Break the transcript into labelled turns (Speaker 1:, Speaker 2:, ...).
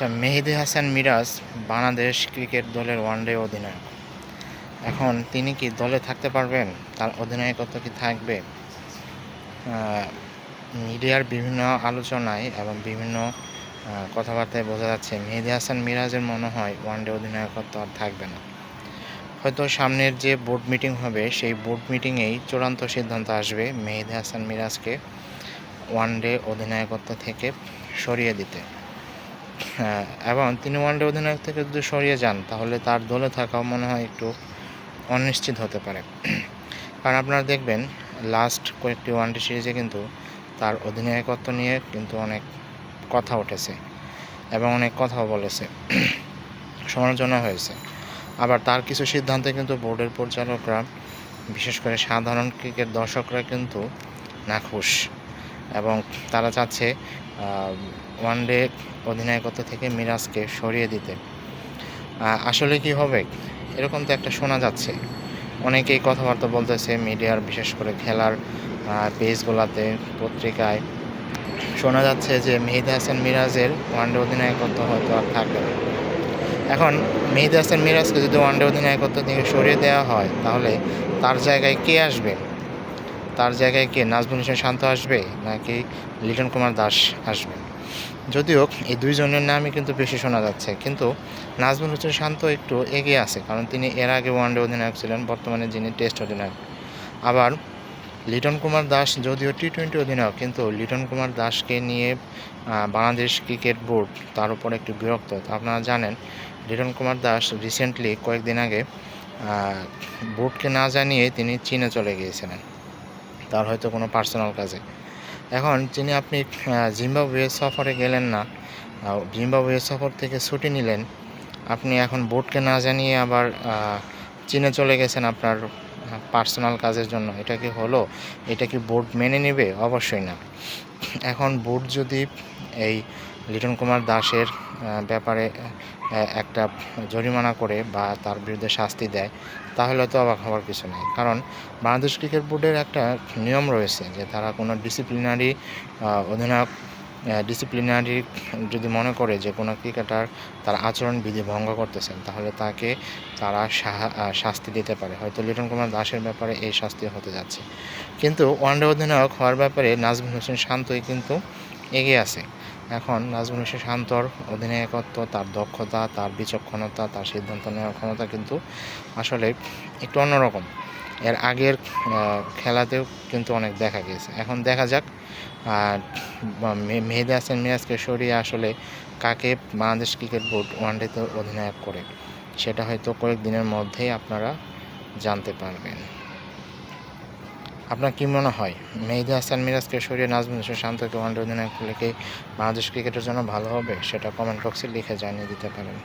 Speaker 1: আচ্ছা, মেহেদী হাসান মিরাজ বাংলাদেশ ক্রিকেট দলের ওয়ানডে অধিনায়ক। এখন তিনি কি দলে থাকতে পারবেন? তার অধিনায়কত্ব কি থাকবে? মিডিয়ার বিভিন্ন আলোচনায় এবং বিভিন্ন কথাবার্তায় বোঝা যাচ্ছে মেহেদী হাসান মিরাজের মনে হয় ওয়ানডে অধিনায়কত্ব আর থাকবে না। হয়তো সামনের যে বোর্ড মিটিং হবে সেই বোর্ড মিটিংয়েই চূড়ান্ত সিদ্ধান্ত আসবে মেহেদী হাসান মিরাজকে ওয়ানডে অধিনায়কত্ব থেকে সরিয়ে দিতে। এবং তিনি ওয়ানডে অধিনায়ক থেকে যদি সরিয়ে যান তাহলে তার দলে থাকাও মনে হয় একটু অনিশ্চিত হতে পারে। কারণ আপনারা দেখবেন লাস্ট কয়েকটি ওয়ানডে সিরিজে কিন্তু তার অধিনায়কত্ব নিয়ে কিন্তু অনেক কথা উঠেছে এবং অনেক কথাও বলেছে, সমালোচনা হয়েছে। আবার তার কিছু সিদ্ধান্তে কিন্তু বোর্ডের পরিচালকরা, বিশেষ করে সাধারণ ক্রিকেট দর্শকরা কিন্তু নাখুশ এবং তারা চাচ্ছে ওয়ানডে অধিনায়কত্ব থেকে মিরাজকে সরিয়ে দিতে। আসলে কি হবে এরকম তো একটা শোনা যাচ্ছে, অনেকেই কথাবার্তা বলতেছে মিডিয়ার, বিশেষ করে খেলার পেজগুলোতে, পত্রিকায় শোনা যাচ্ছে যে মেহেদী হাসান মিরাজের ওয়ানডে অধিনায়কত্ব হয়তো আর থাকবে না। এখন মেহেদী হাসান মিরাজকে যদি ওয়ানডে অধিনায়কত্ব থেকে সরিয়ে দেওয়া হয় তাহলে তার জায়গায় কে আসবে? তার জায়গায় কে, নাজমুল হোসেন শান্ত আসবে নাকি লিটন কুমার দাস আসবে? যদিও এই দুইজনের নামই কিন্তু বেশি শোনা যাচ্ছে, কিন্তু নাজমুল হোসেন শান্ত একটু এগিয়ে আছে, কারণ তিনি এর আগে ওয়ানডে অধিনায়ক ছিলেন, বর্তমানে যিনি টেস্ট অধিনায়ক। আবার লিটন কুমার দাস যদিও টি-20 অধিনায়ক, কিন্তু লিটন কুমার দাসকে নিয়ে বাংলাদেশ ক্রিকেট বোর্ড তার উপর একটু বিরক্ত। আপনারা জানেন লিটন কুমার দাস রিসেন্টলি কয়েকদিন আগে বোর্ডকে না জানিয়ে তিনি চীনে চলে গিয়েছিলেন তার হয়তো কোনো পার্সোনাল কাজে। এখন যিনি আপনি জিম্বাবুয়ে সফরে গেলেন না, জিম্বাবুয়ে সফর থেকে ছুটি নিলেন, আপনি এখন বোর্ডকে না জানিয়ে আবার চীনে চলে গেছেন আপনার পার্সোনাল কাজের জন্য। এটা কি হলো? এটা কি বোর্ড মেনে নেবে? অবশ্যই না। এখন বোর্ড যদি এই লিটন কুমার দাসের ব্যাপারে একটা জরিমানা করে বা তার বিরুদ্ধে শাস্তি দেয় তাহলে তো অবাক হওয়ার কিছু নেই। কারণ বাংলাদেশ ক্রিকেট বোর্ডের একটা নিয়ম রয়েছে যে তারা কোনো ডিসিপ্লিনারি অধিনায়ক ডিসিপ্লিনারি যদি মনে করে যে কোনো ক্রিকেটার তার আচরণবিধি ভঙ্গ করতেছেন তাহলে তাকে তারা শাস্তি দিতে পারে। হয়তো লিটন কুমার দাসের ব্যাপারে এই শাস্তি হতে যাচ্ছে, কিন্তু ওয়ানডে অধিনায়ক হওয়ার ব্যাপারে নাজমুল হোসেন শান্তই কিন্তু এগিয়ে আছে। এখন নাজমুল হোসেন শান্তর অধিনায়কত্ব, তার দক্ষতা, তার বিচক্ষণতা, তার সিদ্ধান্ত নেওয়ার ক্ষমতা কিন্তু আসলে একটু অন্যরকম। এর আগের খেলাতেও কিন্তু অনেক দেখা গিয়েছে। এখন দেখা যাক মেহেদী হাসান মিরাজকে সরিয়ে আসলে কাকে বাংলাদেশ ক্রিকেট বোর্ড ওয়ানডেতে অধিনায়ক করে, সেটা হয়তো কয়েকদিনের মধ্যেই আপনারা জানতে পারবেন। আপনার কী মনে হয় মেহেদী হাসান মিরাজকে সরিয়ে নাজমুল হোসেন শান্তকে ওয়ানডে অধিনায়ক করলে কি বাংলাদেশ ক্রিকেটের জন্য ভালো হবে? সেটা কমেন্ট বক্সে লিখে জানিয়ে দিতে পারেন।